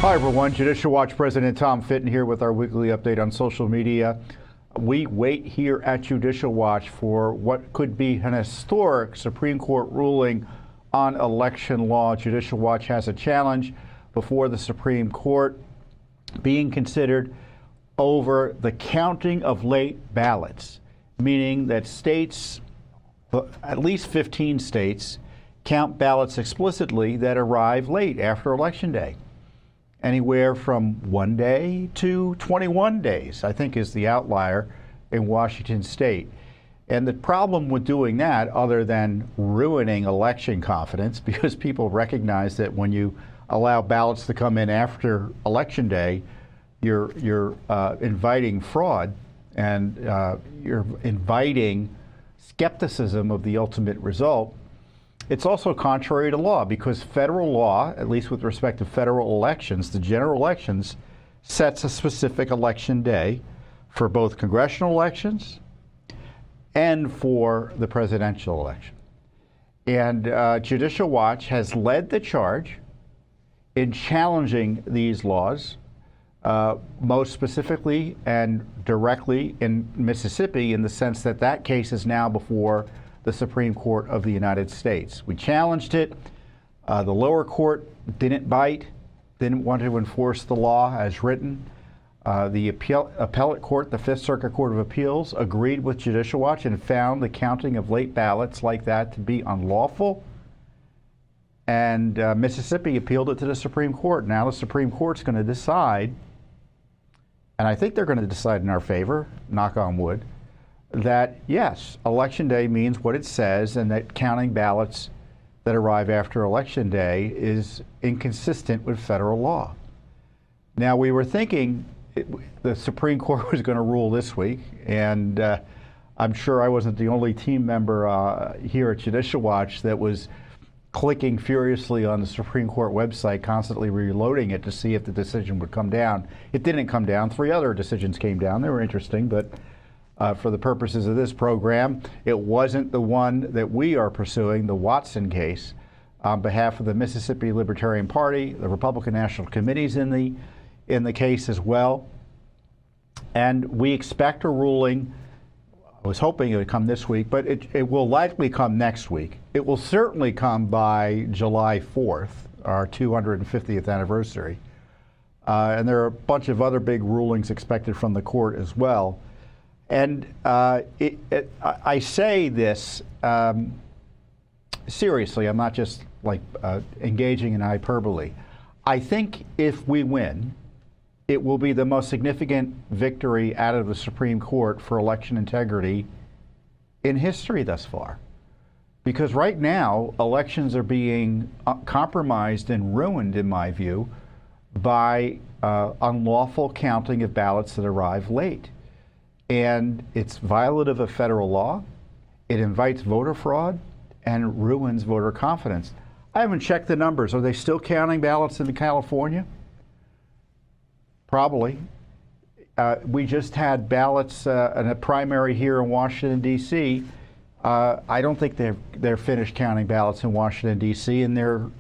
Hi everyone, Judicial Watch President Tom Fitton here with our weekly update on social media. We wait here at Judicial Watch for what could be an historic Supreme Court ruling on election law. Judicial Watch has a challenge before the Supreme Court being considered over the counting of late ballots, meaning that states, at least 15 states, count ballots explicitly that arrive late after Election Day. Anywhere from 1 day to 21 days, I think, is the outlier in Washington state. And the problem with doing that, other than ruining election confidence, because people recognize that when you allow ballots to come in after Election Day, you're inviting fraud and you're inviting skepticism of the ultimate result. It's also contrary to law because federal law, at least with respect to federal elections, the general elections, sets a specific election day for both congressional elections and for the presidential election. And Judicial Watch has led the charge in challenging these laws, most specifically and directly in Mississippi, in the sense that that case is now before the Supreme Court of the United States. We challenged it. The lower court didn't bite, didn't want to enforce the law as written. The appellate court, the Fifth Circuit Court of Appeals, agreed with Judicial Watch and found the counting of late ballots like that to be unlawful. And Mississippi appealed it to the Supreme Court. Now the Supreme Court's going to decide, and I think they're going to decide in our favor, knock on wood, that yes, Election Day means what it says, and that counting ballots that arrive after Election Day is inconsistent with federal law. Now, we were thinking the Supreme Court was going to rule this week, and I'm sure I wasn't the only team member here at Judicial Watch that was clicking furiously on the Supreme Court website, constantly reloading it to see if the decision would come down. It didn't come down. 3 other decisions came down. They were interesting, but for the purposes of this program, it wasn't the one that we are pursuing, the Watson case, on behalf of the Mississippi Libertarian Party. The Republican National Committee's in the case as well. And we expect a ruling. I was hoping it would come this week, but it will likely come next week. It will certainly come by July 4th, our 250th anniversary. And there are a bunch of other big rulings expected from the court as well. And I say this seriously. I'm not just like engaging in hyperbole. I think if we win, it will be the most significant victory out of the Supreme Court for election integrity in history thus far. Because right now, elections are being compromised and ruined, in my view, by unlawful counting of ballots that arrive late. And it's violative of federal law. It invites voter fraud and ruins voter confidence. I haven't checked the numbers. Are they still counting ballots in California? Probably. We just had ballots in a primary here in Washington, D.C. I don't think they're finished counting ballots in Washington, D.C. And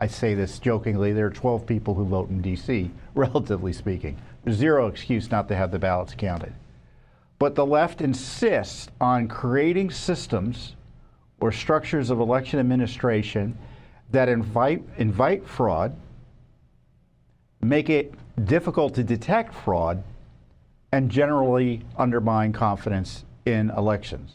I say this jokingly, there are 12 people who vote in D.C., relatively speaking. There's zero excuse not to have the ballots counted. But the left insists on creating systems or structures of election administration that invite fraud, make it difficult to detect fraud, and generally undermine confidence in elections.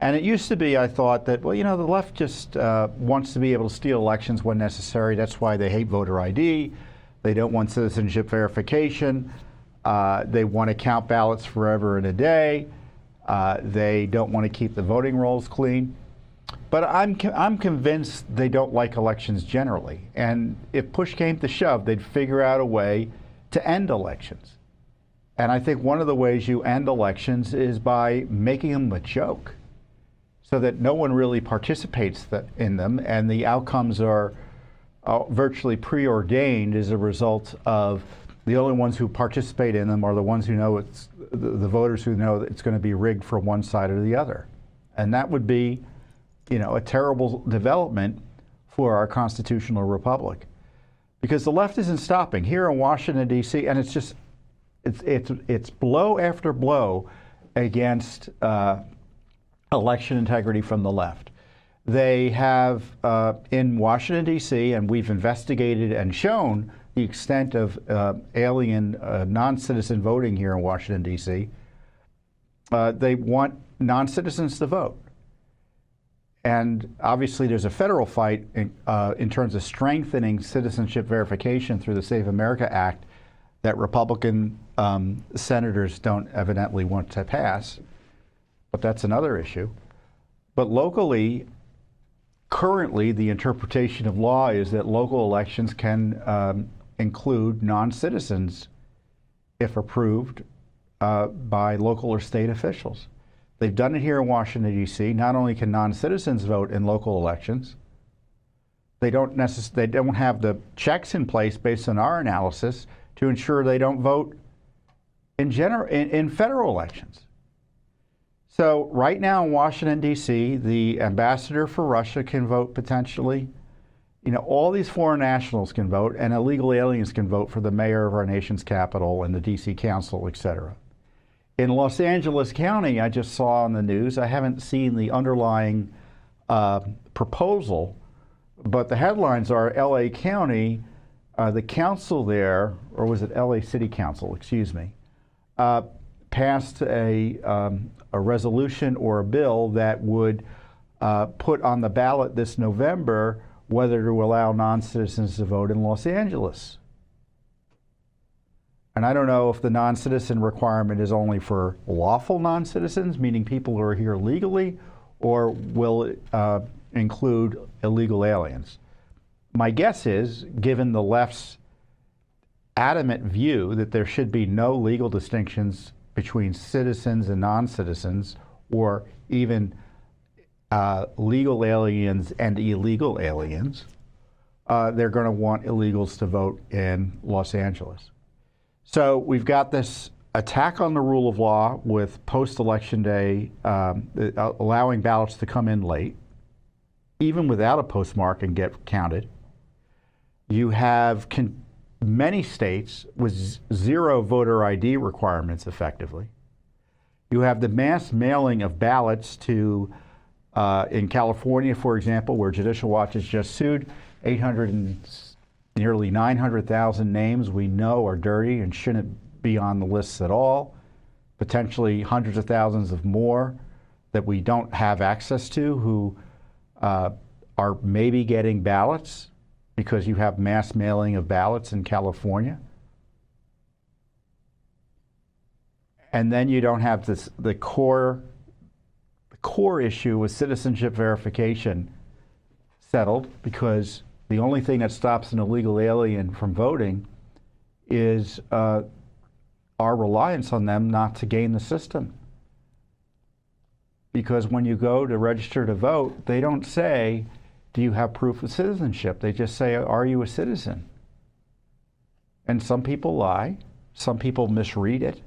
And it used to be, I thought, that, well, you know, the left just wants to be able to steal elections when necessary. That's why they hate voter ID. They don't want citizenship verification. They want to count ballots forever and a day. They don't want to keep the voting rolls clean. But I'm convinced they don't like elections generally. And if push came to shove, they'd figure out a way to end elections. And I think one of the ways you end elections is by making them a joke so that no one really participates in them, and the outcomes are virtually preordained as a result of the only ones who participate in them are the ones who know it's the voters who know that it's going to be rigged for one side or the other. And that would be, you know, a terrible development for our constitutional republic. because the left isn't stopping here in Washington, D.C., and it's blow after blow against election integrity from the left. They have, in Washington, D.C., and we've investigated and shown the extent of alien non-citizen voting here in Washington, D.C., they want non-citizens to vote. And obviously there's a federal fight in terms of strengthening citizenship verification through the Save America Act that Republican senators don't evidently want to pass, but that's another issue. But locally, currently the interpretation of law is that local elections can include non-citizens if approved by local or state officials. They've done it here in Washington, D.C. Not only can non-citizens vote in local elections, they don't have the checks in place based on our analysis to ensure they don't vote in federal elections. So right now in Washington, D.C., the ambassador for Russia can vote potentially. All these foreign nationals can vote, and illegal aliens can vote for the mayor of our nation's capital and the D.C. council, et cetera. In Los Angeles County, I just saw on the news, I haven't seen the underlying proposal, but the headlines are L.A. County, the council there, or was it L.A. City Council, excuse me, passed a resolution or a bill that would put on the ballot this November whether to allow non-citizens to vote in Los Angeles. And I don't know if the non-citizen requirement is only for lawful non-citizens, meaning people who are here legally, or will it include illegal aliens. My guess is, given the left's adamant view that there should be no legal distinctions between citizens and non-citizens, or even legal aliens and illegal aliens, they're going to want illegals to vote in Los Angeles. So we've got this attack on the rule of law with post-election day allowing ballots to come in late, even without a postmark, and get counted. You have many states with zero voter ID requirements effectively. You have the mass mailing of ballots to, in California, for example, where Judicial Watch has just sued, nearly 900,000 names we know are dirty and shouldn't be on the lists at all, potentially hundreds of thousands of more that we don't have access to who are maybe getting ballots because you have mass mailing of ballots in California. And then you don't have the core issue with citizenship verification settled, because the only thing that stops an illegal alien from voting is our reliance on them not to game the system. Because when you go to register to vote, they don't say, do you have proof of citizenship? They just say, are you a citizen? And some people lie. Some people misread it.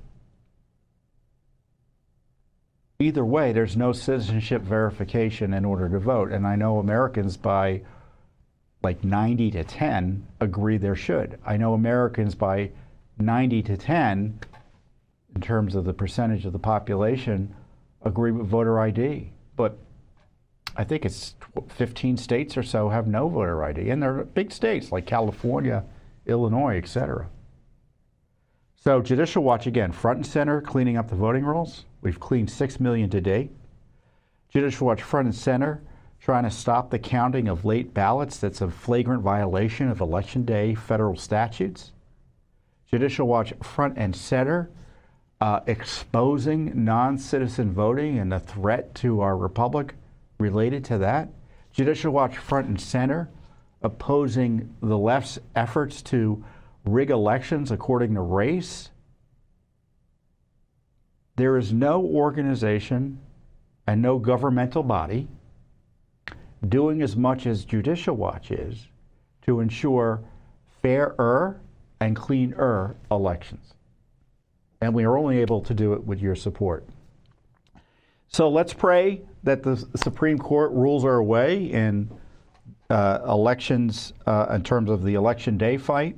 Either way, there's no citizenship verification in order to vote. And I know Americans by like 90 to 10 agree there should. I know Americans by 90 to 10, in terms of the percentage of the population, agree with voter ID. But I think it's 15 states or so have no voter ID. And they're big states like California, Illinois, et cetera. So Judicial Watch, again, front and center, cleaning up the voting rolls. We've cleaned 6 million to date. Judicial Watch, front and center, trying to stop the counting of late ballots. That's a flagrant violation of Election Day federal statutes. Judicial Watch, front and center, exposing non-citizen voting and the threat to our republic related to that. Judicial Watch, front and center, opposing the left's efforts to rig elections according to race. There is no organization and no governmental body doing as much as Judicial Watch is to ensure fairer and cleaner elections. And we are only able to do it with your support. So let's pray that the Supreme Court rules our way in elections in terms of the election day fight.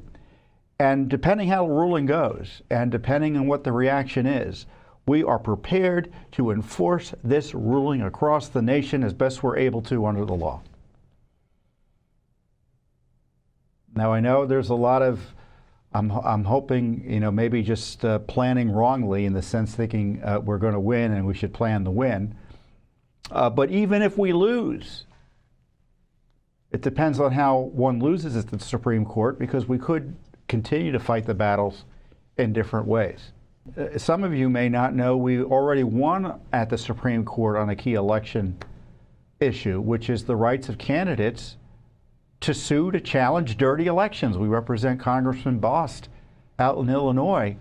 And depending how the ruling goes, and depending on what the reaction is, we are prepared to enforce this ruling across the nation as best we're able to under the law. Now, I know there's a lot of, I'm hoping, maybe just planning wrongly in the sense thinking we're going to win and we should plan to win. But even if we lose, it depends on how one loses at the Supreme Court, because we could continue to fight the battles in different ways. Some of you may not know we already won at the Supreme Court on a key election issue, which is the rights of candidates to sue to challenge dirty elections. We represent Congressman Bost out in Illinois,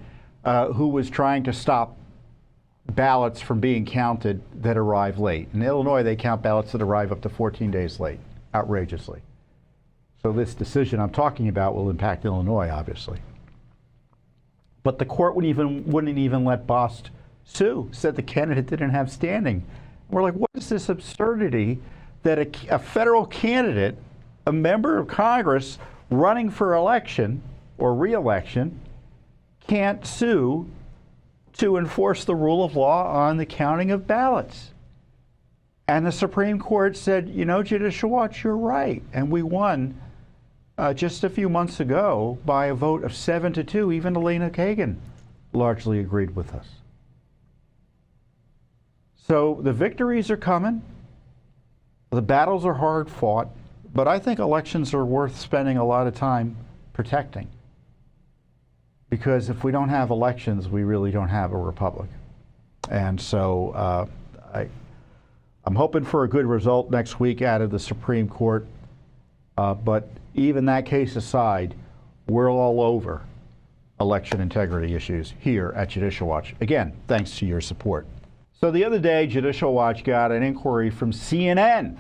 who was trying to stop ballots from being counted that arrive late. In Illinois, they count ballots that arrive up to 14 days late, outrageously. So this decision I'm talking about will impact Illinois, obviously. But the court wouldn't even let Bost sue, said the candidate didn't have standing. We're like, what is this absurdity that a federal candidate, a member of Congress running for election or re-election, can't sue to enforce the rule of law on the counting of ballots? And the Supreme Court said, Judicial Watch, you're right. And we won just a few months ago by a vote of 7-2. Even Elena Kagan largely agreed with us. So the victories are coming. The battles are hard fought. But I think elections are worth spending a lot of time protecting. Because if we don't have elections, we really don't have a republic. And so I'm hoping for a good result next week out of the Supreme Court. But even that case aside, we're all over election integrity issues here at Judicial Watch. Again, thanks to your support. So the other day, Judicial Watch got an inquiry from CNN.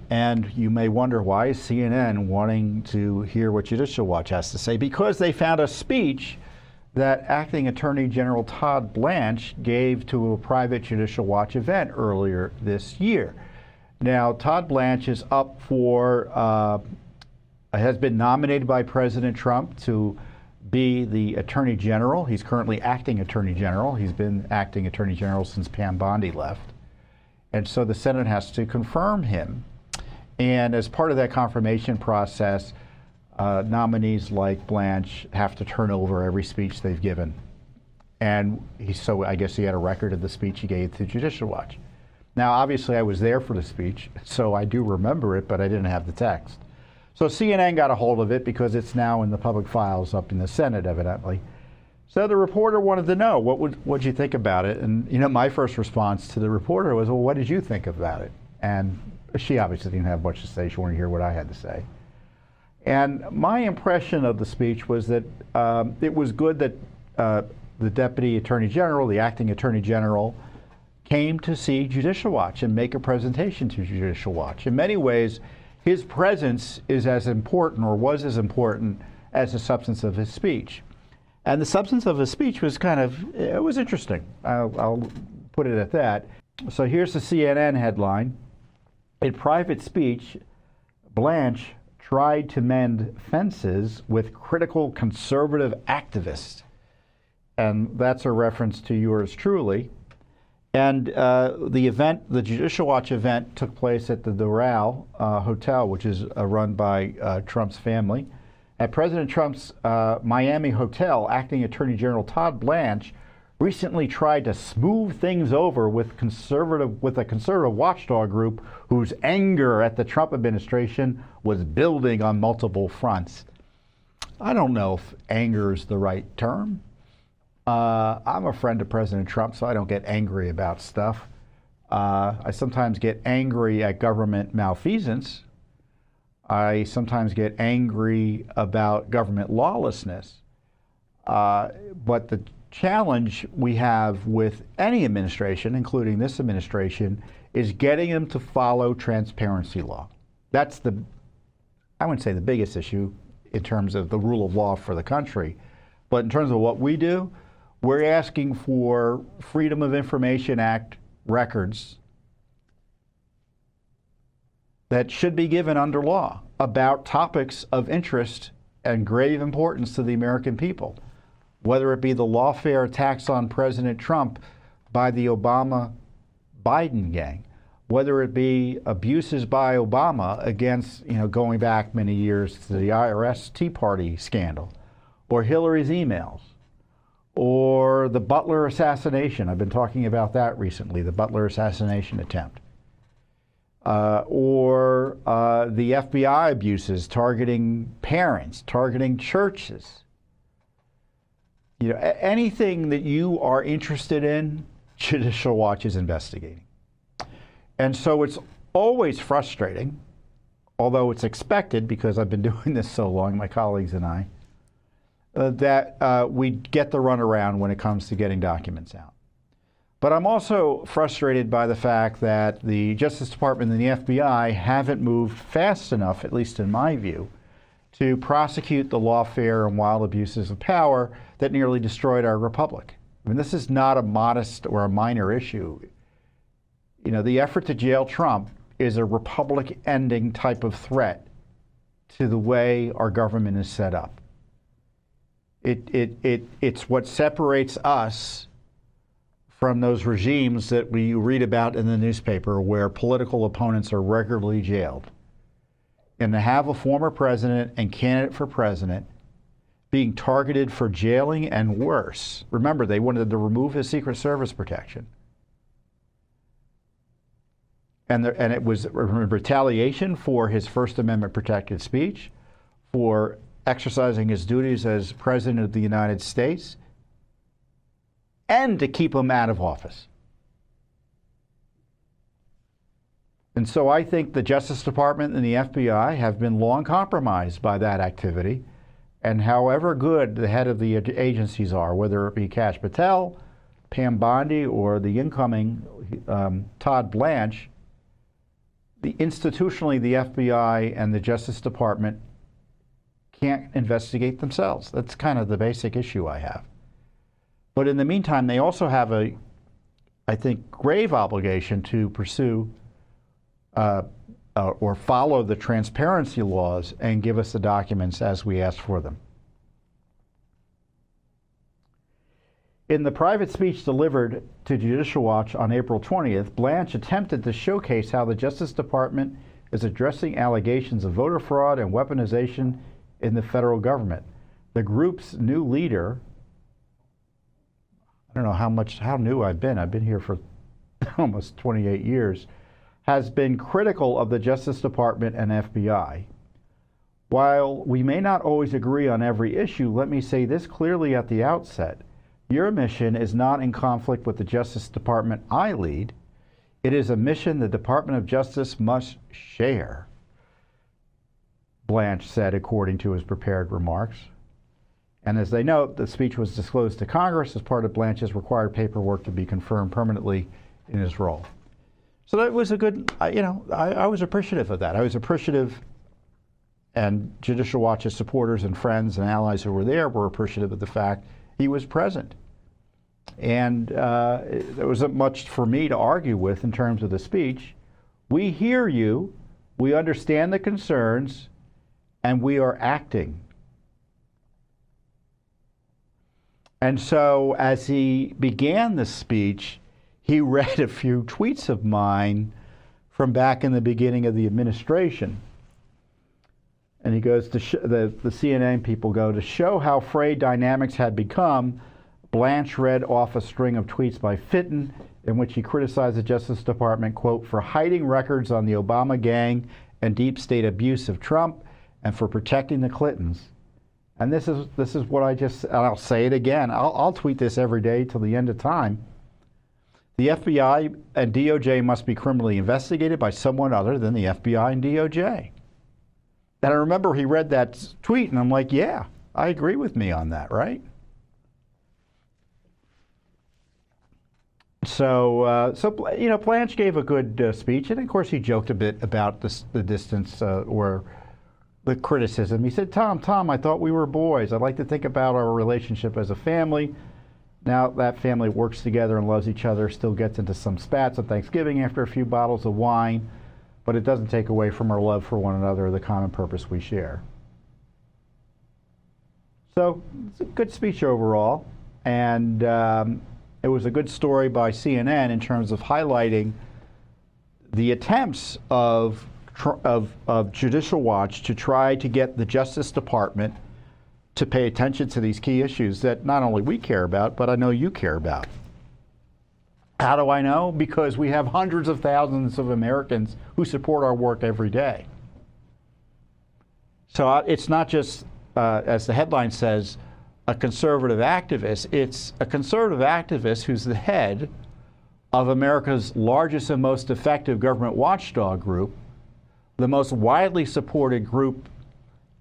And you may wonder, why is CNN wanting to hear what Judicial Watch has to say? Because they found a speech that Acting Attorney General Todd Blanche gave to a private Judicial Watch event earlier this year. Now, Todd Blanche is up for, has been nominated by President Trump to be the Attorney General. He's currently Acting Attorney General. He's been Acting Attorney General since Pam Bondi left. And so the Senate has to confirm him. And as part of that confirmation process, nominees like Blanche have to turn over every speech they've given. And so I guess he had a record of the speech he gave to Judicial Watch. Now, obviously, I was there for the speech, so I do remember it, but I didn't have the text. So CNN got a hold of it because it's now in the public files up in the Senate, evidently. So the reporter wanted to know, what'd you think about it? And, my first response to the reporter was, well, what did you think about it? And she obviously didn't have much to say. She wanted to hear what I had to say. And my impression of the speech was that it was good that the Deputy Attorney General, the Acting Attorney General, came to see Judicial Watch and make a presentation to Judicial Watch. In many ways, his presence is as important, or was as important, as the substance of his speech. And the substance of his speech was it was interesting. I'll put it at that. So here's the CNN headline. In private speech, Blanche tried to mend fences with critical conservative activists. And that's a reference to yours truly. And the Judicial Watch event took place at the Doral Hotel, which is run by Trump's family. At President Trump's Miami hotel, Acting Attorney General Todd Blanche recently tried to smooth things over with a conservative watchdog group whose anger at the Trump administration was building on multiple fronts. I don't know if anger is the right term. I'm a friend of President Trump, so I don't get angry about stuff. I sometimes get angry at government malfeasance. I sometimes get angry about government lawlessness. But the challenge we have with any administration, including this administration, is getting them to follow transparency law. That's I wouldn't say the biggest issue in terms of the rule of law for the country, but in terms of what we do, we're asking for Freedom of Information Act records that should be given under law about topics of interest and grave importance to the American people, whether it be the Lawfare attacks on President Trump by the Obama-Biden gang, whether it be abuses by Obama against, going back many years to the IRS Tea Party scandal, or Hillary's emails, or the Butler assassination. I've been talking about that recently, the Butler assassination attempt. Or the FBI abuses targeting parents, targeting churches. Anything that you are interested in, Judicial Watch is investigating. And so it's always frustrating, although it's expected because I've been doing this so long, my colleagues and I, that we get the runaround when it comes to getting documents out. But I'm also frustrated by the fact that the Justice Department and the FBI haven't moved fast enough, at least in my view, to prosecute the lawfare and wild abuses of power that nearly destroyed our republic. I mean, this is not a modest or a minor issue. The effort to jail Trump is a republic-ending type of threat to the way our government is set up. It's what separates us from those regimes that we read about in the newspaper where political opponents are regularly jailed. And to have a former president and candidate for president being targeted for jailing and worse. Remember, they wanted to remove his Secret Service protection. And it was retaliation for his First Amendment protected speech, for exercising his duties as President of the United States, and to keep him out of office. And so I think the Justice Department and the FBI have been long compromised by that activity. And however good the head of the agencies are, whether it be Kash Patel, Pam Bondi, or the incoming Todd Blanche, institutionally the FBI and the Justice Department can't investigate themselves. That's kind of the basic issue I have. But in the meantime, they also have a, I think, grave obligation to pursue or follow the transparency laws and give us the documents as we ask for them. In the private speech delivered to Judicial Watch on April 20th, Blanche attempted to showcase how the Justice Department is addressing allegations of voter fraud and weaponization in the federal government. The group's new leader, I don't know how new I've been here for almost 28 years, has been critical of the Justice Department and FBI. While we may not always agree on every issue, let me say this clearly at the outset. Your mission is not in conflict with the Justice Department I lead. It is a mission the Department of Justice must share, Blanche said, according to his prepared remarks. And as they note, the speech was disclosed to Congress as part of Blanche's required paperwork to be confirmed permanently in his role. So that was a good, I was appreciative of that. I was appreciative, and Judicial Watch's supporters and friends and allies who were there were appreciative of the fact he was present. And there wasn't much for me to argue with in terms of the speech. We hear you, we understand the concerns, and we are acting. And so as he began the speech, he read a few tweets of mine from back in the beginning of the administration. And he goes to the CNN people go, to show how frayed dynamics had become, Blanche read off a string of tweets by Fitton in which he criticized the Justice Department, quote, for hiding records on the Obama gang and deep state abuse of Trump and for protecting the Clintons. And this is what and I'll say it again, I'll tweet this every day till the end of time. The FBI and DOJ must be criminally investigated by someone other than the FBI and DOJ. And I remember he read that tweet, and I'm like, yeah, I agree with me on that, right? So Blanche gave a good speech, and of course he joked a bit about the distance or the criticism. He said, Tom, I thought we were boys. I'd like to think about our relationship as a family. Now that family works together and loves each other, still gets into some spats on Thanksgiving after a few bottles of wine. but it doesn't take away from our love for one another or the common purpose we share. So it's a good speech overall, and it was a good story by CNN in terms of highlighting the attempts of Judicial Watch to try to get the Justice Department to pay attention to these key issues that not only we care about, but I know you care about. How do I know? Because we have hundreds of thousands of Americans who support our work every day. So it's not just, as the headline says, a conservative activist. It's a conservative activist who's the head of America's largest and most effective government watchdog group, the most widely supported group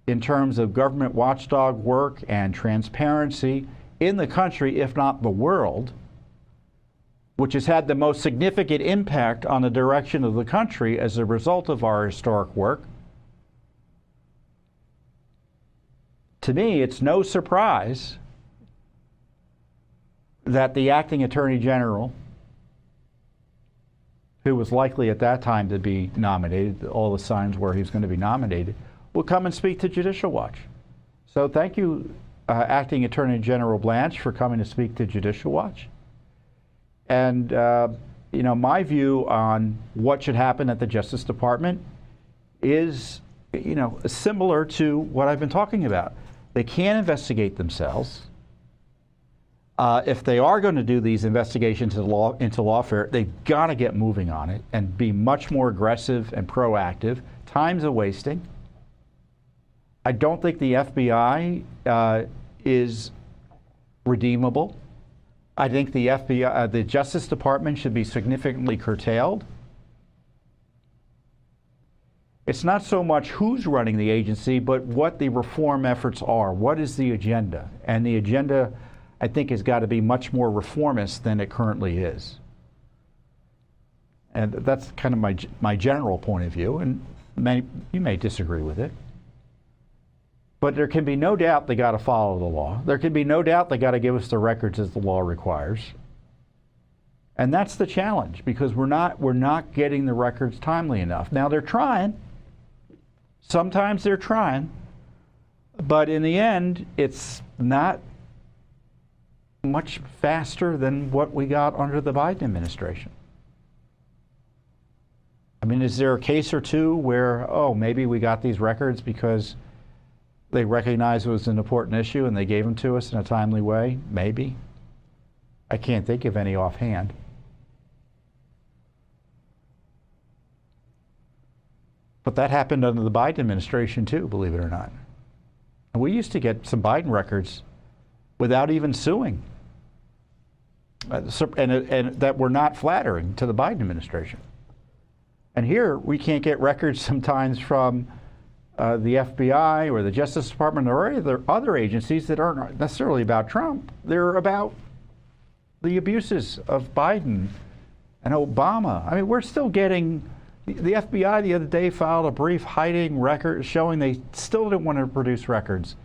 in terms of government watchdog work and transparency in the country, if not the world, which has had the most significant impact on the direction of the country as a result of our historic work. To me, it's no surprise that the acting Attorney General, who was likely at that time to be nominated, all the signs were he was going to be nominated, will come and speak to Judicial Watch. So thank you, Acting Attorney General Blanche, for coming to speak to Judicial Watch. And, you know, my view on what should happen at the Justice Department is, you know, similar to what I've been talking about. They can't investigate themselves. If they are going to do these investigations into lawfare, they've got to get moving on it and be much more aggressive and proactive. Time's a wasting. I don't think the FBI is redeemable. I think the FBI, the Justice Department, should be significantly curtailed. It's not so much who's running the agency, but what the reform efforts are. What is the agenda? And the agenda, I think, has got to be much more reformist than it currently is. And that's kind of my general point of view, and you may disagree with it. But there can be no doubt they got to follow the law. There can be no doubt they got to give us the records as the law requires. And that's the challenge, because we're not getting the records timely enough. Now they're trying. Sometimes they're trying, but in the end, it's not much faster than what we got under the Biden administration. I mean, is there a case or two where, oh, maybe we got these records because they recognized it was an important issue and they gave them to us in a timely way? Maybe. I can't think of any offhand. But that happened under the Biden administration too, believe it or not. And we used to get some Biden records without even suing. And that were not flattering to the Biden administration. And here we can't get records sometimes from the FBI or the Justice Department or other agencies that aren't necessarily about Trump. They're about the abuses of Biden and Obama. I mean, we're still getting, the FBI the other day filed a brief hiding record showing they still didn't want to produce records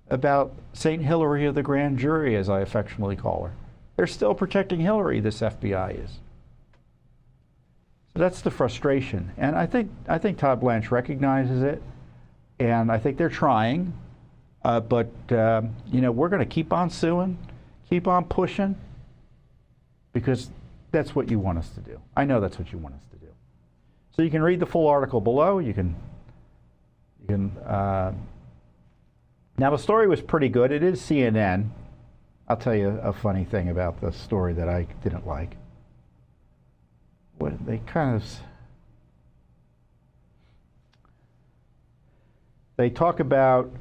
about St. Hillary of the grand jury, as I affectionately call her. They're still protecting Hillary, this FBI is. So that's the frustration. And I think Todd Blanche recognizes it. And I think they're trying, but you know, we're going to keep on suing, keep on pushing, because that's what you want us to do. I know that's what you want us to do. So you can read the full article below. You can. Now the story was pretty good. It is CNN. I'll tell you a funny thing about the story that I didn't like. What they kind of. They talk about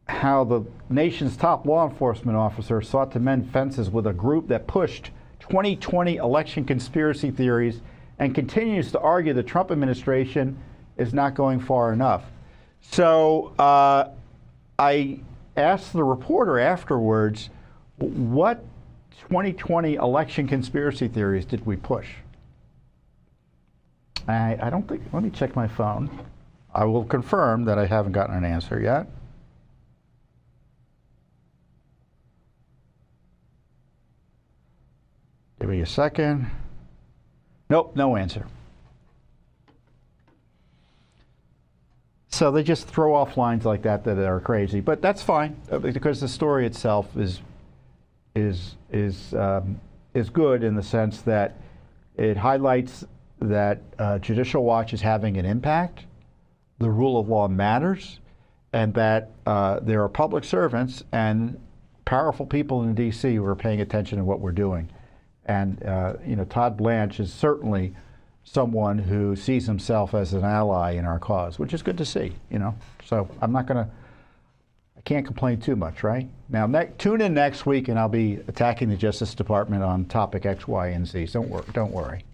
how the nation's top law enforcement officer sought to mend fences with a group that pushed 2020 election conspiracy theories and continues to argue the Trump administration is not going far enough. So I asked the reporter afterwards, what 2020 election conspiracy theories did we push? I don't think, let me check my phone. I will confirm that I haven't gotten an answer yet. Give me a second. Nope, no answer. So they just throw off lines like that are crazy, but that's fine because the story itself is good in the sense that it highlights that Judicial Watch is having an impact, the rule of law matters, and that there are public servants and powerful people in D.C. who are paying attention to what we're doing. And Todd Blanche is certainly someone who sees himself as an ally in our cause, which is good to see. So I can't complain too much, right? Now, tune in next week, and I'll be attacking the Justice Department on topic X, Y, and Z. Don't worry.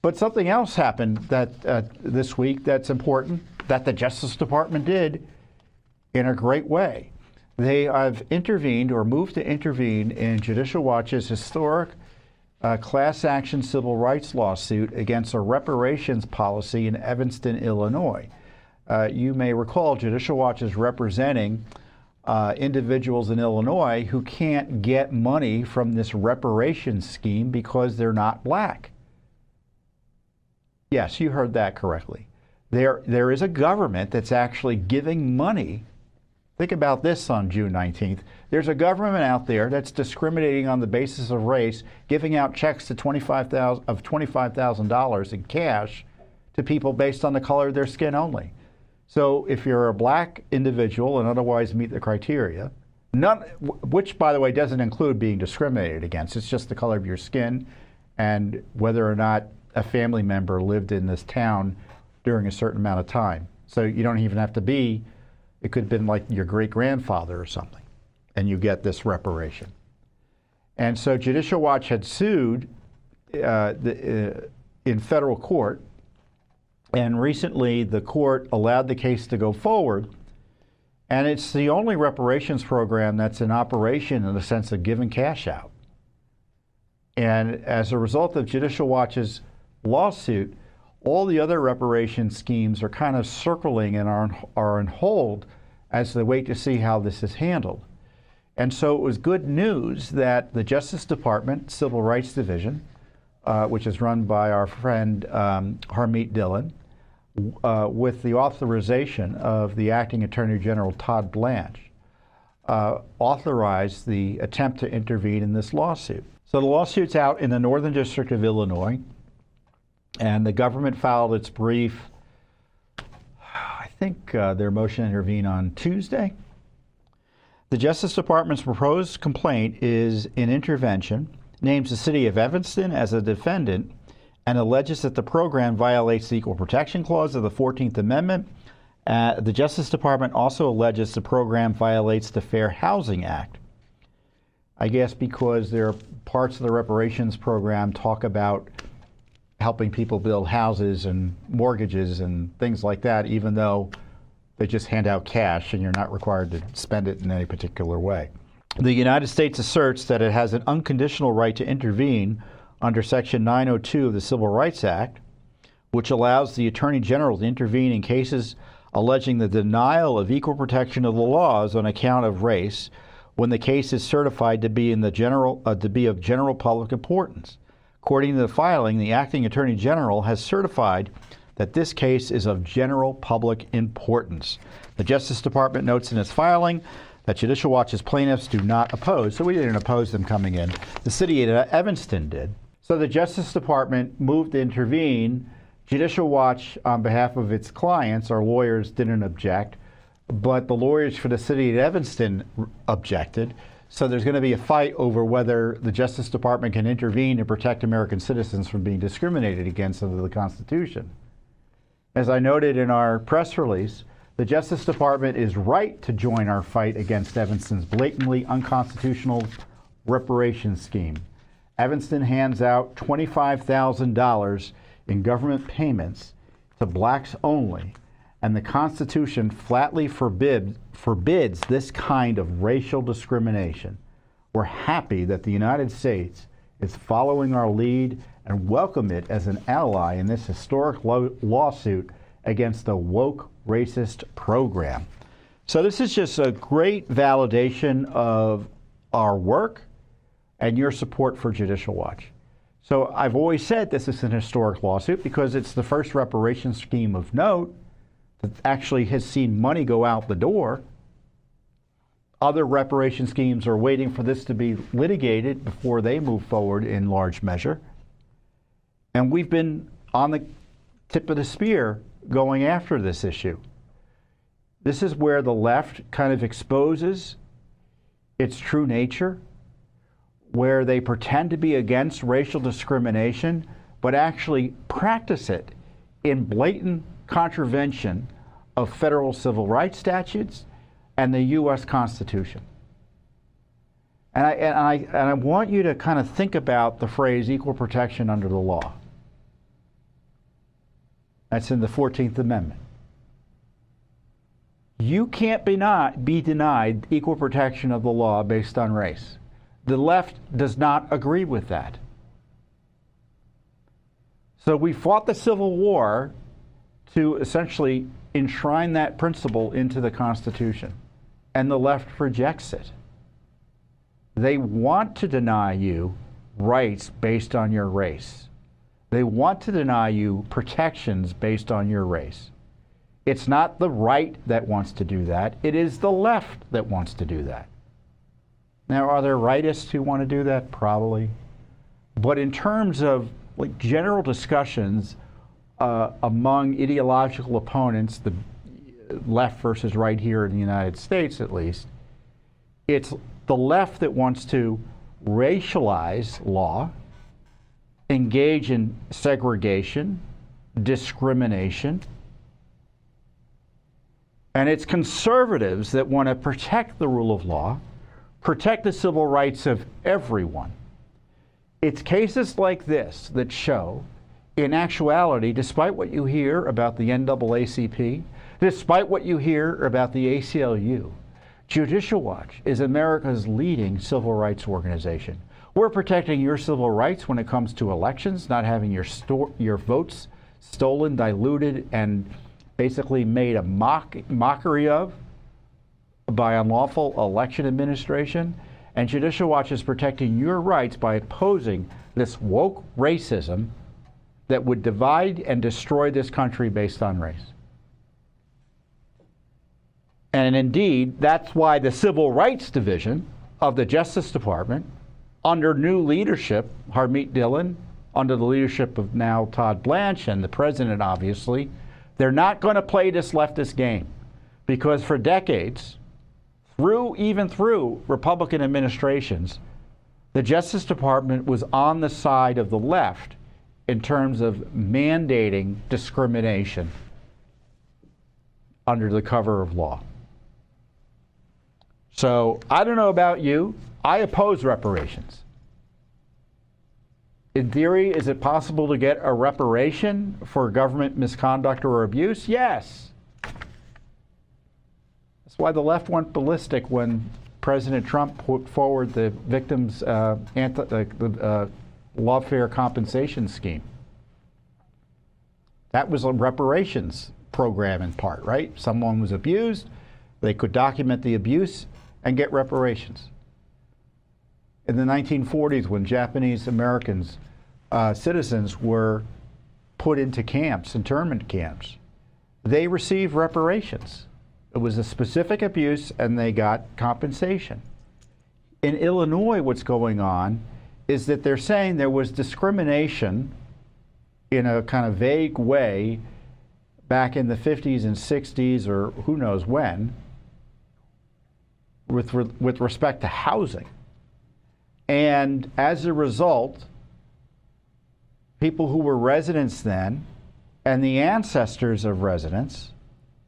But something else happened this week that's important that the Justice Department did in a great way. They have intervened or moved to intervene in Judicial Watch's historic class action civil rights lawsuit against a reparations policy in Evanston, Illinois. You may recall Judicial Watch is representing individuals in Illinois who can't get money from this reparations scheme because they're not black. Yes, you heard that correctly. There is a government that's actually giving money. Think about this on June 19th. There's a government out there that's discriminating on the basis of race, giving out checks to $25,000 in cash to people based on the color of their skin only. So if you're a black individual and otherwise meet the criteria, which, by the way, doesn't include being discriminated against, it's just the color of your skin and whether or not a family member lived in this town during a certain amount of time. So you don't even have to be, it could have been like your great-grandfather or something, and you get this reparation. And so Judicial Watch had sued in federal court, and recently the court allowed the case to go forward, and it's the only reparations program that's in operation in the sense of giving cash out. And as a result of Judicial Watch's lawsuit, all the other reparation schemes are kind of circling and are on hold as they wait to see how this is handled. And so it was good news that the Justice Department Civil Rights Division, which is run by our friend Harmeet Dillon, with the authorization of the Acting Attorney General Todd Blanche, authorized the attempt to intervene in this lawsuit. So the lawsuit's out in the Northern District of Illinois, and the government filed its brief, I think their motion to intervene on Tuesday. The Justice Department's proposed complaint is an intervention, names the city of Evanston as a defendant, and alleges that the program violates the Equal Protection Clause of the 14th Amendment. The Justice Department also alleges the program violates the Fair Housing Act. I guess because there are parts of the reparations program talk about helping people build houses and mortgages and things like that, even though they just hand out cash and you're not required to spend it in any particular way. The United States asserts that it has an unconditional right to intervene under Section 902 of the Civil Rights Act, which allows the Attorney General to intervene in cases alleging the denial of equal protection of the laws on account of race when the case is certified to be of general public importance. According to the filing, the Acting Attorney General has certified that this case is of general public importance. The Justice Department notes in its filing that Judicial Watch's plaintiffs do not oppose, so we didn't oppose them coming in. The city of Evanston did. So the Justice Department moved to intervene. Judicial Watch, on behalf of its clients, our lawyers, didn't object, but the lawyers for the city of Evanston objected. So there's going to be a fight over whether the Justice Department can intervene to protect American citizens from being discriminated against under the Constitution. As I noted in our press release, the Justice Department is right to join our fight against Evanston's blatantly unconstitutional reparations scheme. Evanston hands out $25,000 in government payments to blacks only, and the Constitution flatly forbids this kind of racial discrimination. We're happy that the United States is following our lead and welcome it as an ally in this historic lawsuit against the woke racist program. So this is just a great validation of our work and your support for Judicial Watch. So I've always said this is an historic lawsuit because it's the first reparations scheme of note that actually has seen money go out the door. Other reparation schemes are waiting for this to be litigated before they move forward in large measure. And we've been on the tip of the spear going after this issue. This is where the left kind of exposes its true nature, where they pretend to be against racial discrimination, but actually practice it in blatant contravention of federal civil rights statutes and the U.S. Constitution. And I want you to kind of think about the phrase equal protection under the law. That's in the 14th Amendment. You can't be denied equal protection of the law based on race. The left does not agree with that. So we fought the Civil War to essentially enshrine that principle into the Constitution, and the left rejects it. They want to deny you rights based on your race. They want to deny you protections based on your race. It's not the right that wants to do that. It is the left that wants to do that. Now, are there rightists who want to do that? Probably. But in terms of like general discussions among ideological opponents, the left versus right here in the United States at least, it's the left that wants to racialize law, engage in segregation, discrimination, and it's conservatives that want to protect the rule of law, protect the civil rights of everyone. It's cases like this that show, in actuality, despite what you hear about the NAACP, despite what you hear about the ACLU, Judicial Watch is America's leading civil rights organization. We're protecting your civil rights when it comes to elections, not having your votes stolen, diluted, and basically made a mockery of by unlawful election administration. And Judicial Watch is protecting your rights by opposing this woke racism that would divide and destroy this country based on race. And indeed, that's why the Civil Rights Division of the Justice Department, under new leadership, Harmeet Dillon, under the leadership of now Todd Blanche and the president, obviously, they're not going to play this leftist game, because for decades, even through Republican administrations, the Justice Department was on the side of the left in terms of mandating discrimination under the cover of law. So I don't know about you. I oppose reparations. In theory, is it possible to get a reparation for government misconduct or abuse? Yes. That's why the left went ballistic when President Trump put forward the victims' Lawfare compensation scheme. That was a reparations program in part, right? Someone was abused, they could document the abuse and get reparations. In the 1940s, when Japanese Americans, citizens, were put into camps, internment camps, they received reparations. It was a specific abuse and they got compensation. In Illinois, what's going on is that they're saying there was discrimination in a kind of vague way back in the 50s and 60s, or who knows when, with respect to housing. And as a result, people who were residents then and the ancestors of residents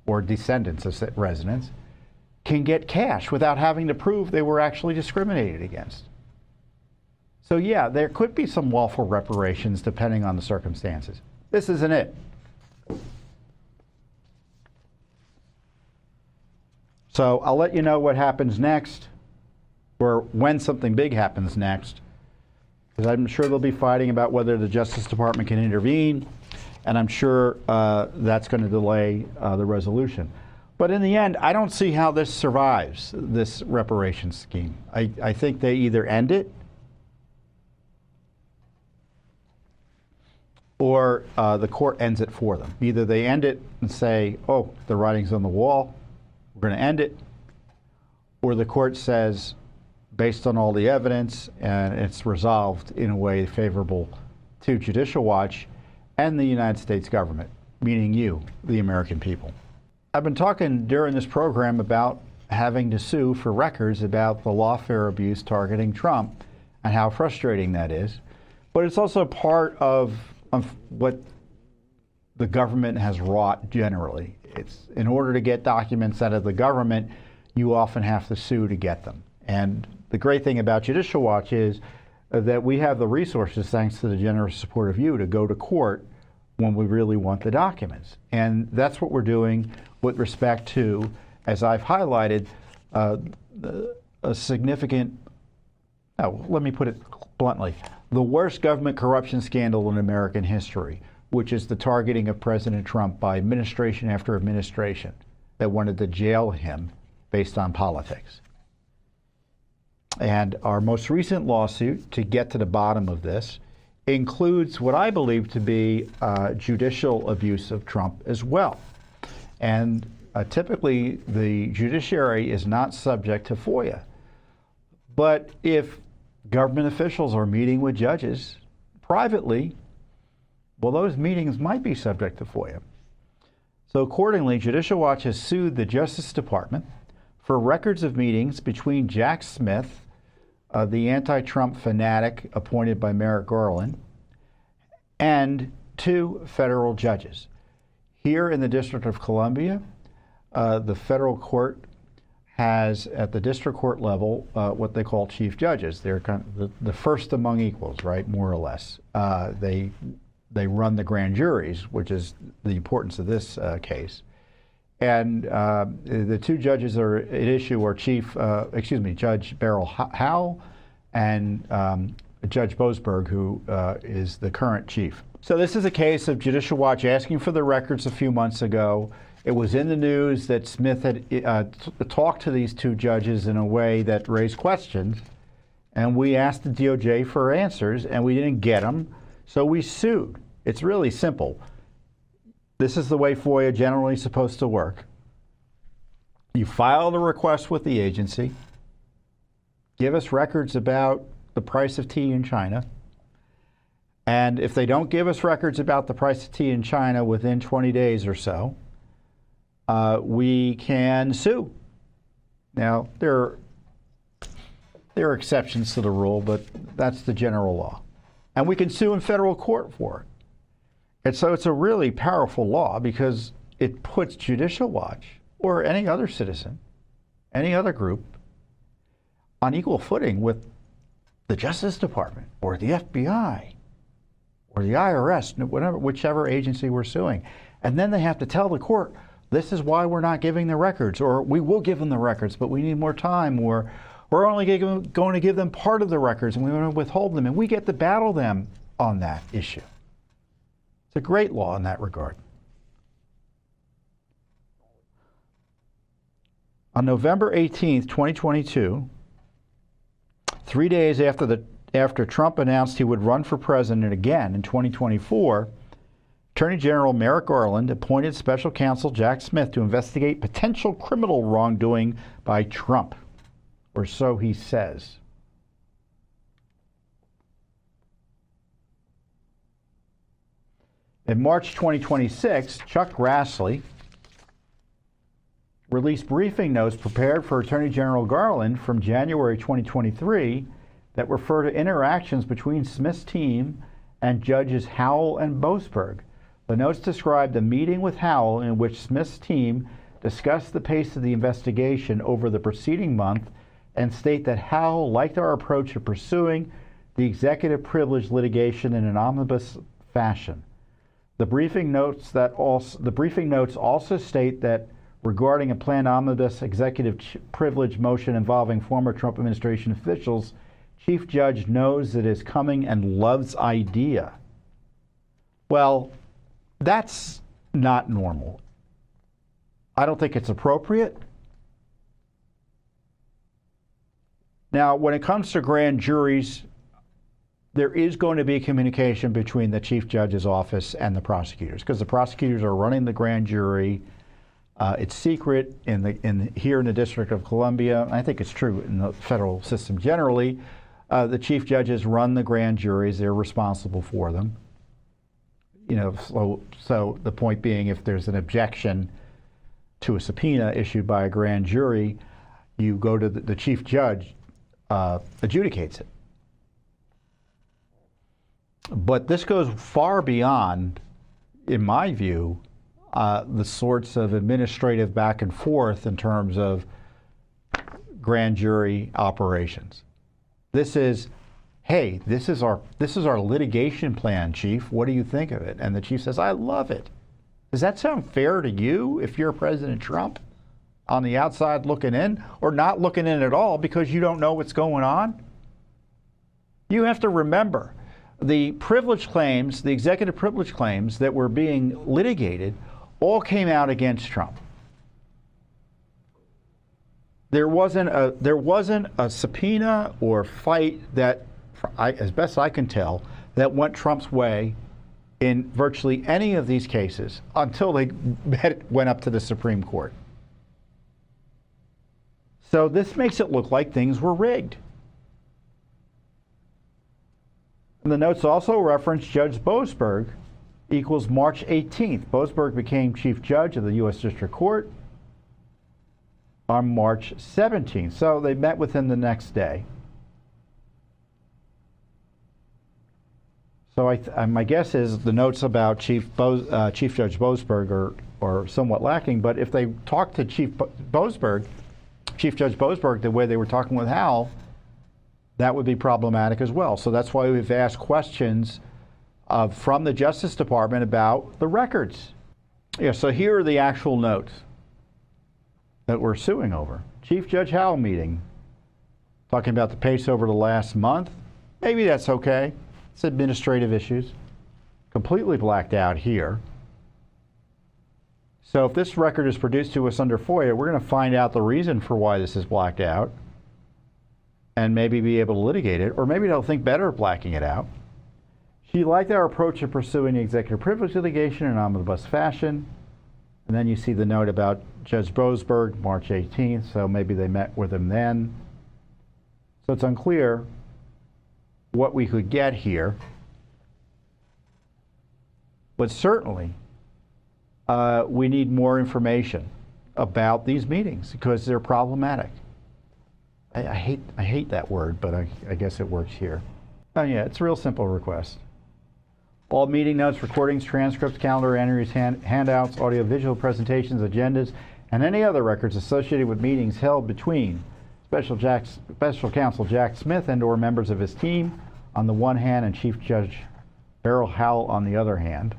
or descendants of residents can get cash without having to prove they were actually discriminated against. So yeah, there could be some lawful reparations depending on the circumstances. This isn't it. So I'll let you know what happens next, or when something big happens next, because I'm sure they'll be fighting about whether the Justice Department can intervene, and I'm sure that's going to delay the resolution. But in the end, I don't see how this survives, this reparations scheme. I think they either end it or the court ends it for them. Either they end it and say, oh, the writing's on the wall, we're going to end it, or the court says, based on all the evidence, and it's resolved in a way favorable to Judicial Watch and the United States government, meaning you, the American people. I've been talking during this program about having to sue for records about the lawfare abuse targeting Trump and how frustrating that is. But it's also part of what the government has wrought generally. It's in order to get documents out of the government, you often have to sue to get them. And the great thing about Judicial Watch is that we have the resources, thanks to the generous support of you, to go to court when we really want the documents. And that's what we're doing with respect to, as I've highlighted, a significant, let me put it bluntly, the worst government corruption scandal in American history, which is the targeting of President Trump by administration after administration that wanted to jail him based on politics. And our most recent lawsuit, to get to the bottom of this, includes what I believe to be judicial abuse of Trump as well. And typically, the judiciary is not subject to FOIA. But if government officials are meeting with judges privately, well, those meetings might be subject to FOIA. So accordingly, Judicial Watch has sued the Justice Department for records of meetings between Jack Smith, the anti-Trump fanatic appointed by Merrick Garland, and 2 federal judges. Here in the District of Columbia, the federal court has, at the district court level, what they call chief judges. They're kind of the first among equals, right, more or less. They run the grand juries, which is the importance of this case. And the 2 judges are at issue are Judge Beryl Howell and Judge Boasberg, who is the current chief. So this is a case of Judicial Watch asking for the records a few months ago. It was in the news that Smith had talked to these 2 judges in a way that raised questions, and we asked the DOJ for answers, and we didn't get them, so we sued. It's really simple. This is the way FOIA generally is supposed to work. You file the request with the agency, give us records about the price of tea in China, and if they don't give us records about the price of tea in China within 20 days or so, we can sue. Now, there are exceptions to the rule, but that's the general law. And we can sue in federal court for it. And so it's a really powerful law because it puts Judicial Watch or any other citizen, any other group, on equal footing with the Justice Department or the FBI or the IRS, whichever agency we're suing. And then they have to tell the court, this is why we're not giving the records, or we will give them the records, but we need more time, or we're only going to give them part of the records and we want to withhold them, and we get to battle them on that issue. It's a great law in that regard. On November 18th, 2022, 3 days after Trump announced he would run for president again in 2024, Attorney General Merrick Garland appointed Special Counsel Jack Smith to investigate potential criminal wrongdoing by Trump, or so he says. In March 2026, Chuck Grassley released briefing notes prepared for Attorney General Garland from January 2023 that refer to interactions between Smith's team and Judges Howell and Boasberg. The notes described a meeting with Howell in which Smith's team discussed the pace of the investigation over the preceding month and state that Howell liked our approach of pursuing the executive privilege litigation in an omnibus fashion. The briefing notes also state that regarding a planned omnibus executive privilege motion involving former Trump administration officials, Chief Judge knows it is coming and loves idea. Well, that's not normal. I don't think it's appropriate. Now, when it comes to grand juries, there is going to be communication between the chief judge's office and the prosecutors, because the prosecutors are running the grand jury. It's secret here in the District of Columbia. I think it's true in the federal system generally. The chief judges run the grand juries. They're responsible for them. So the point being, if there's an objection to a subpoena issued by a grand jury, you go to the chief judge, adjudicates it. But this goes far beyond, in my view, the sorts of administrative back and forth in terms of grand jury operations. This is, hey, this is our litigation plan, Chief. What do you think of it? And the chief says, I love it. Does that sound fair to you if you're President Trump on the outside looking in, or not looking in at all because you don't know what's going on? You have to remember, the privilege claims, the executive privilege claims that were being litigated all came out against Trump. There wasn't a subpoena or fight that, as best I can tell, that went Trump's way in virtually any of these cases until they went up to the Supreme Court. So this makes it look like things were rigged. And the notes also reference Judge Boasberg equals March 18th. Boasberg became Chief Judge of the U.S. District Court on March 17th. So they met with him the next day. So my guess is the notes about Chief Judge Boasberg are somewhat lacking, but if they talk to Chief Judge Boasberg the way they were talking with Howell, that would be problematic as well. So that's why we've asked questions from the Justice Department about the records. Yeah, so here are the actual notes that we're suing over. Chief Judge Howell meeting, talking about the pace over the last month. Maybe that's okay. It's administrative issues. Completely blacked out here. So if this record is produced to us under FOIA, we're going to find out the reason for why this is blacked out and maybe be able to litigate it, or maybe they'll think better of blacking it out. She liked our approach to pursuing the executive privilege litigation in an omnibus fashion. And then you see the note about Judge Boasberg, March 18th, so maybe they met with him then. So it's unclear what we could get here. But certainly, we need more information about these meetings because they're problematic. I hate that word, but I guess it works here. Oh yeah, it's a real simple request. All meeting notes, recordings, transcripts, calendar entries, handouts, audio-visual presentations, agendas, and any other records associated with meetings held between Special Counsel Jack Smith and/or members of his team on the one hand and Chief Judge Beryl Howell on the other hand.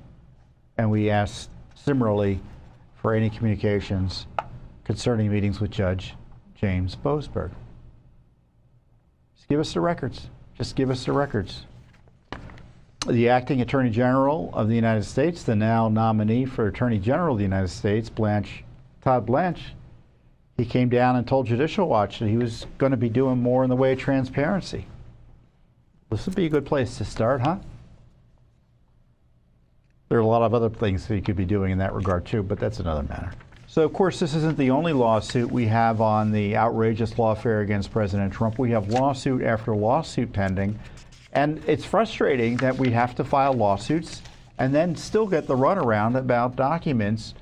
And we asked similarly for any communications concerning meetings with Judge James Boasberg. Just give us the records. Just give us the records. The acting Attorney General of the United States, the now nominee for Attorney General of the United States, Todd Blanche, he came down and told Judicial Watch that he was going to be doing more in the way of transparency. This would be a good place to start, huh? There are a lot of other things that he could be doing in that regard too, but that's another matter. So of course this isn't the only lawsuit we have on the outrageous lawfare against President Trump. We have lawsuit after lawsuit pending. And it's frustrating that we have to file lawsuits and then still get the runaround about documents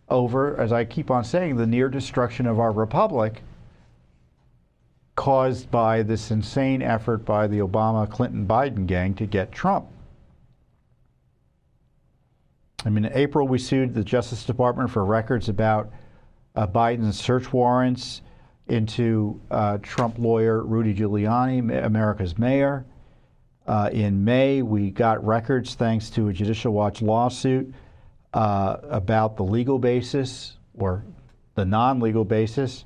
over, as I keep on saying, the near destruction of our republic caused by this insane effort by the Obama, Clinton, Biden gang to get Trump. I mean, in April, we sued the Justice Department for records about Biden's search warrants into Trump lawyer Rudy Giuliani, America's mayor. In May, we got records thanks to a Judicial Watch lawsuit about the legal basis or the non-legal basis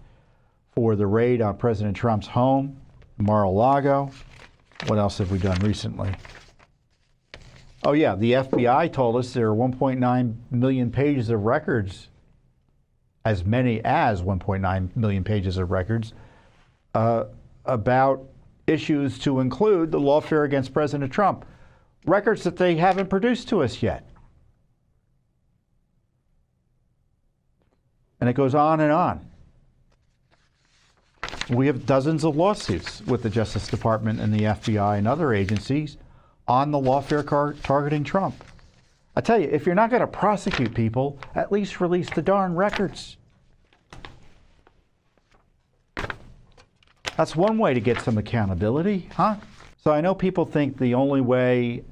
for the raid on President Trump's home, Mar-a-Lago. What else have we done recently? Oh yeah, the FBI told us there are 1.9 million pages of records, as many as 1.9 million pages of records, about issues to include the lawfare against President Trump, records that they haven't produced to us yet. And it goes on and on. We have dozens of lawsuits with the Justice Department and the FBI and other agencies on the lawfare targeting Trump. I tell you, if you're not going to prosecute people, at least release the darn records. That's one way to get some accountability, huh? So I know people think the only way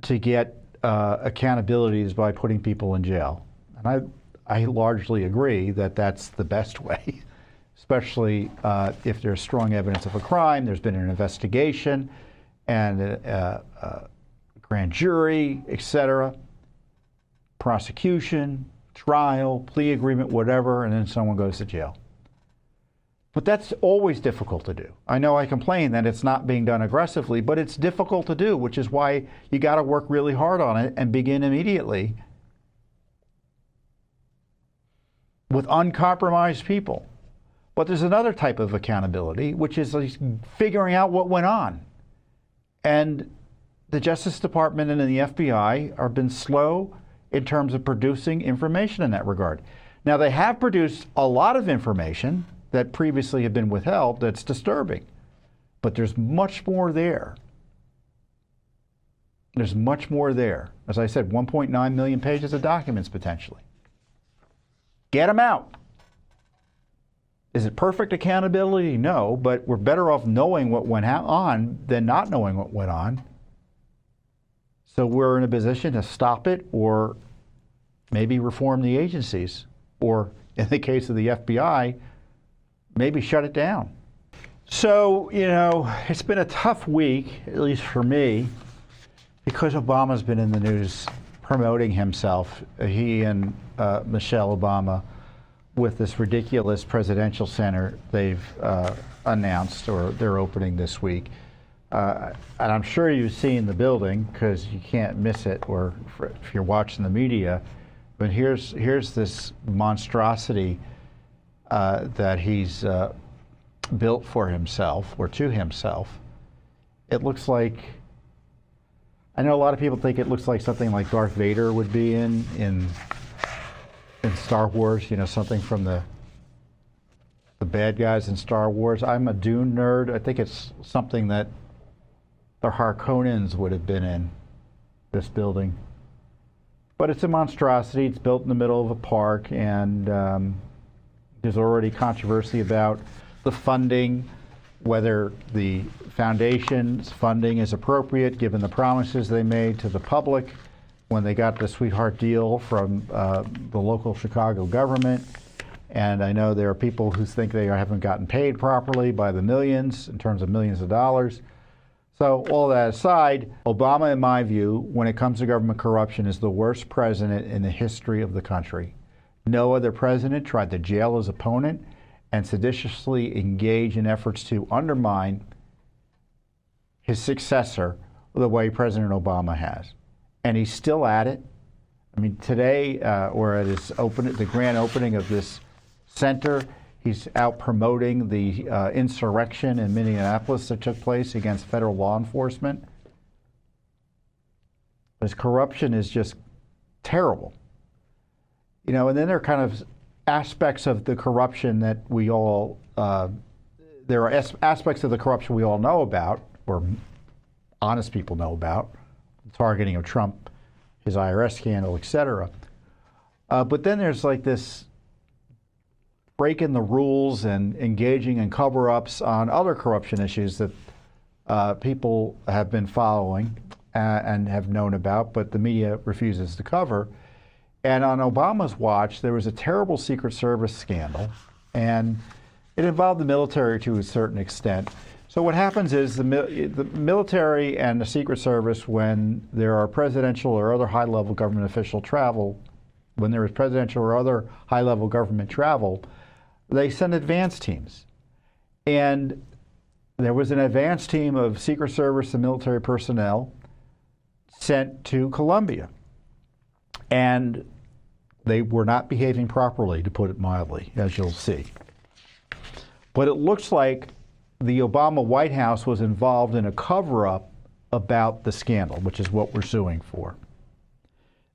to get accountability is by putting people in jail. And I largely agree that that's the best way, especially if there's strong evidence of a crime, there's been an investigation, and a grand jury, etc., prosecution, trial, plea agreement, whatever, and then someone goes to jail. But that's always difficult to do. I know I complain that it's not being done aggressively, but it's difficult to do, which is why you got to work really hard on it and begin immediately with uncompromised people. But there's another type of accountability, which is figuring out what went on. And the Justice Department and the FBI have been slow in terms of producing information in that regard. Now, they have produced a lot of information that previously had been withheld that's disturbing. But there's much more there. There's much more there. As I said, 1.9 million pages of documents potentially. Get them out. Is it perfect accountability? No, but we're better off knowing what went on than not knowing what went on. So we're in a position to stop it or maybe reform the agencies, or in the case of the FBI, maybe shut it down. So, you know, it's been a tough week, at least for me, because Obama's been in the news promoting himself. He and Michelle Obama, with this ridiculous presidential center they've announced, or they're opening this week. And I'm sure you've seen the building because you can't miss it, or if you're watching the media. But here's this monstrosity that he's built for himself, or to himself. It looks like, I know a lot of people think it looks like something like Darth Vader would be in Star Wars, you know, something from the bad guys in Star Wars. I'm a Dune nerd. I think it's something that the Harkonnens would have been in, this building. But it's a monstrosity. It's built in the middle of a park, and there's already controversy about the funding, whether the foundation's funding is appropriate given the promises they made to the public when they got the sweetheart deal from the local Chicago government. And I know there are people who think they haven't gotten paid properly by the millions, in terms of millions of dollars. So all that aside, Obama, in my view, when it comes to government corruption, is the worst president in the history of the country. No other president tried to jail his opponent and seditiously engage in efforts to undermine his successor the way President Obama has. And he's still at it. I mean, today, or at his the grand opening of this center, he's out promoting the insurrection in Minneapolis that took place against federal law enforcement. His corruption is just terrible. You know, and then there are kind of aspects of the corruption that we all, there are aspects of the corruption we all know about, or honest people know about, targeting of Trump, his IRS scandal, etc. But then there's like this breaking the rules and engaging in cover-ups on other corruption issues that people have been following and have known about, but the media refuses to cover. And on Obama's watch, there was a terrible Secret Service scandal, and it involved the military to a certain extent. So what happens is the military and the Secret Service, when there are presidential or other high-level government official travel, when there is presidential or other high-level government travel, they send advance teams. And there was an advance team of Secret Service and military personnel sent to Colombia. And they were not behaving properly, to put it mildly, as you'll see. But it looks like the Obama White House was involved in a cover-up about the scandal, which is what we're suing for.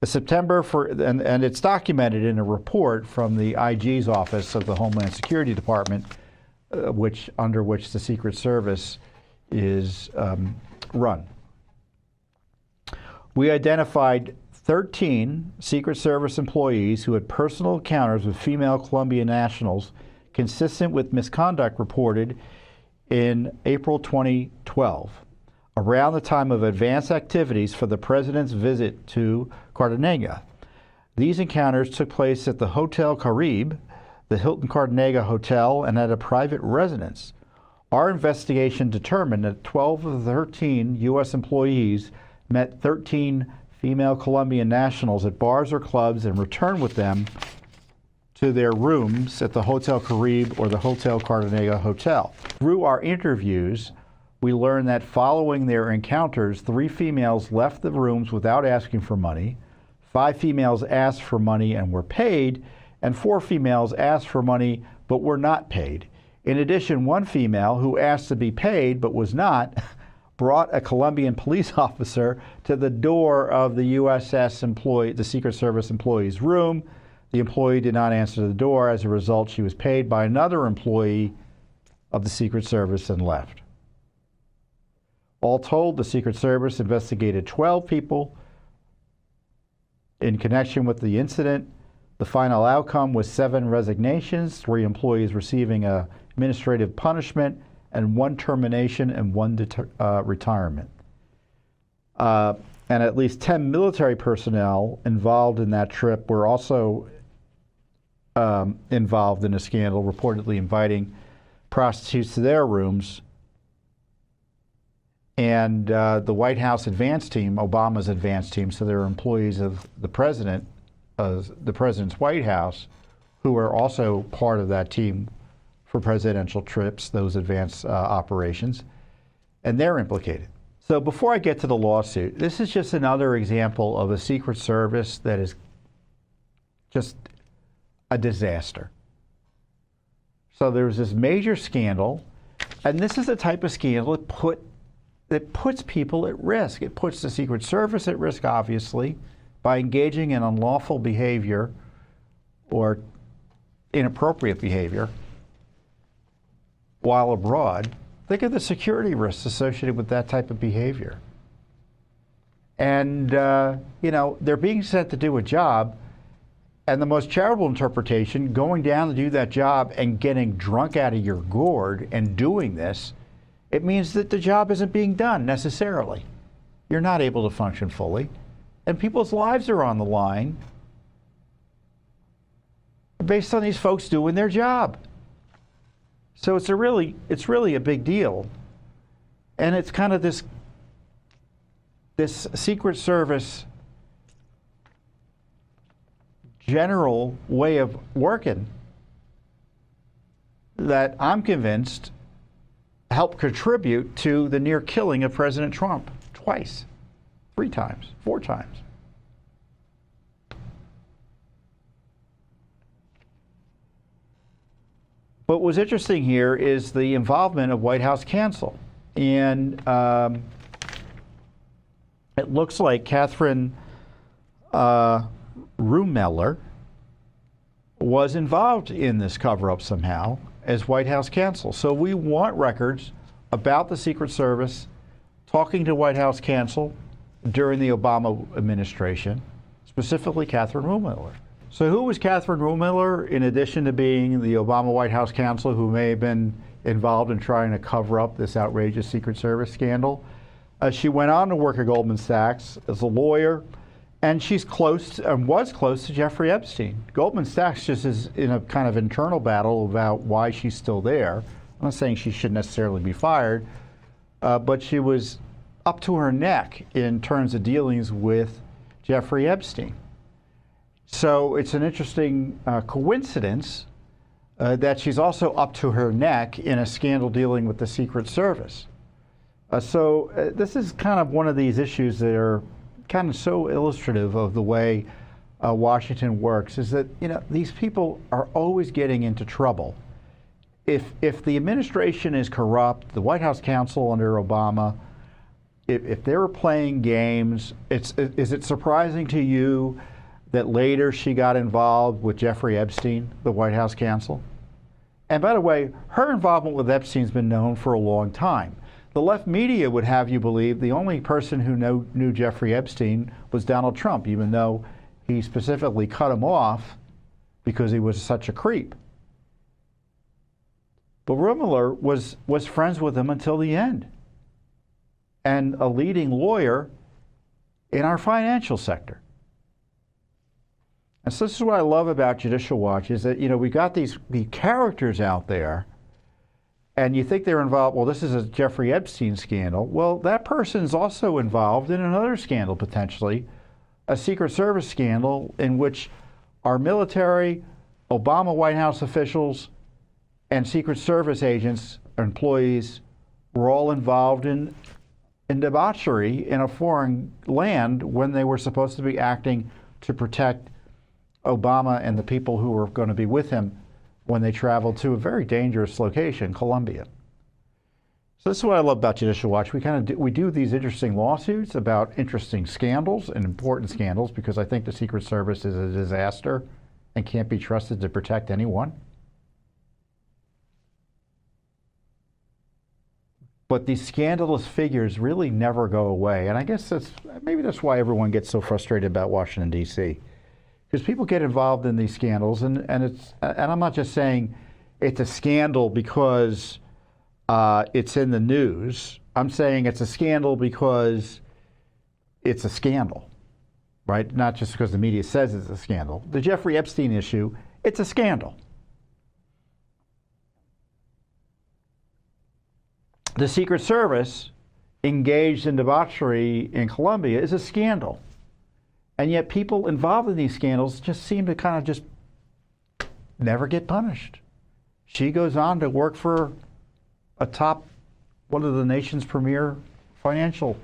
And it's documented in a report from the IG's office of the Homeland Security Department, under which the Secret Service is run. We identified 13 Secret Service employees who had personal encounters with female Colombian nationals consistent with misconduct reported in April 2012, around the time of advance activities for the president's visit to Cartagena. These encounters took place at the Hotel Caribe, the Hilton Cartagena Hotel, and at a private residence. Our investigation determined that 12 of the 13 U.S. employees met 13 female Colombian nationals at bars or clubs and returned with them to their rooms at the Hotel Caribe or the Hotel Cartagena Hotel. Through our interviews, we learned that following their encounters, 3 females left the rooms without asking for money, 5 females asked for money and were paid, and 4 females asked for money but were not paid. In addition, 1 female who asked to be paid but was not brought a Colombian police officer to the door of the USS employee, the Secret Service employee's room. The employee did not answer the door. As a result, she was paid by another employee of the Secret Service and left. All told, the Secret Service investigated 12 people in connection with the incident. The final outcome was 7 resignations, 3 employees receiving an administrative punishment, and 1 termination and 1 retirement. And at least 10 military personnel involved in that trip were also involved in a scandal, reportedly inviting prostitutes to their rooms. And the White House advance team, Obama's advance team, so they're employees of the president's White House, who are also part of that team for presidential trips, those advance operations, and they're implicated. So before I get to the lawsuit, this is just another example of a Secret Service that is just a disaster. So there's this major scandal, and this is the type of scandal that puts people at risk. It puts the Secret Service at risk, obviously, by engaging in unlawful behavior or inappropriate behavior while abroad. Think of the security risks associated with that type of behavior. And, they're being sent to do a job, and the most charitable interpretation, going down to do that job and getting drunk out of your gourd and doing this, it means that the job isn't being done necessarily. You're not able to function fully, and people's lives are on the line based on these folks doing their job. So it's really a big deal, and it's kind of this Secret Service general way of working that I'm convinced helped contribute to the near killing of President Trump twice, 3 times, 4 times. But what's interesting here is the involvement of White House counsel. And it looks like Catherine Rumeller was involved in this cover-up somehow as White House counsel. So we want records about the Secret Service talking to White House counsel during the Obama administration, specifically Catherine Rumeller. So who was Catherine Rumeller, in addition to being the Obama White House counsel who may have been involved in trying to cover up this outrageous Secret Service scandal? She went on to work at Goldman Sachs as a lawyer, and she's was close to Jeffrey Epstein. Goldman Sachs just is in a kind of internal battle about why she's still there. I'm not saying she should necessarily be fired, but she was up to her neck in terms of dealings with Jeffrey Epstein. So it's an interesting coincidence that she's also up to her neck in a scandal dealing with the Secret Service. So this is kind of one of these issues that are kind of so illustrative of the way Washington works, is that these people are always getting into trouble. if the administration is corrupt, the White House counsel under Obama, if they were playing games, is it surprising to you that later she got involved with Jeffrey Epstein, the White House counsel? And by the way, her involvement with Epstein's been known for a long time. The left media would have you believe the only person who knew Jeffrey Epstein was Donald Trump, even though he specifically cut him off because he was such a creep. But Mueller was friends with him until the end, and a leading lawyer in our financial sector. And so this is what I love about Judicial Watch, is that, we got these characters out there, and you think they're involved, well, this is a Jeffrey Epstein scandal. Well, that person's also involved in another scandal, potentially, a Secret Service scandal in which our military, Obama White House officials, and Secret Service agents, employees, were all involved in debauchery in a foreign land when they were supposed to be acting to protect Obama and the people who were going to be with him when they traveled to a very dangerous location, Colombia. So this is what I love about Judicial Watch. We do these interesting lawsuits about interesting scandals and important scandals, because I think the Secret Service is a disaster and can't be trusted to protect anyone. But these scandalous figures really never go away. And I guess maybe that's why everyone gets so frustrated about Washington, D.C. Because people get involved in these scandals, and I'm not just saying it's a scandal because it's in the news. I'm saying it's a scandal because it's a scandal, right? Not just because the media says it's a scandal. The Jeffrey Epstein issue, it's a scandal. The Secret Service engaged in debauchery in Colombia is a scandal. And yet people involved in these scandals just seem to kind of just never get punished. She goes on to work for one of the nation's premier financial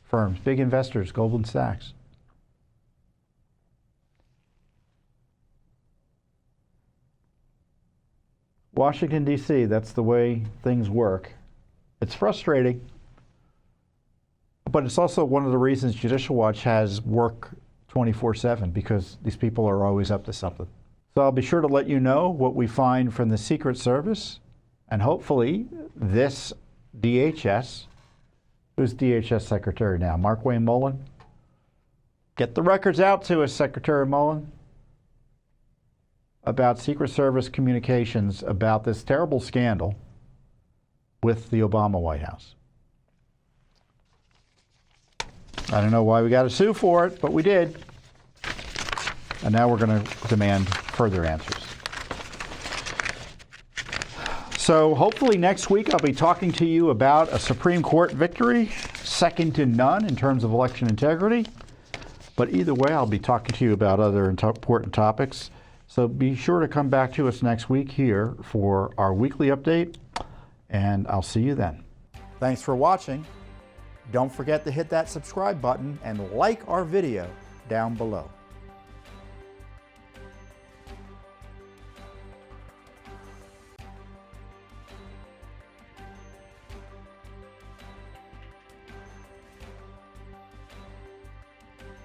firms, big investors, Goldman Sachs. Washington, D.C., that's the way things work. It's frustrating, but it's also one of the reasons Judicial Watch has work 24/7, because these people are always up to something. So I'll be sure to let you know what we find from the Secret Service, and hopefully this DHS, who's DHS Secretary now, Markwayne Mullin? Get the records out to us, Secretary Mullin, about Secret Service communications about this terrible scandal with the Obama White House. I don't know why we got to sue for it, but we did. And now we're going to demand further answers. So hopefully next week I'll be talking to you about a Supreme Court victory, second to none in terms of election integrity. But either way, I'll be talking to you about other important topics. So be sure to come back to us next week here for our weekly update, and I'll see you then. Thanks for watching. Don't forget to hit that subscribe button and like our video down below.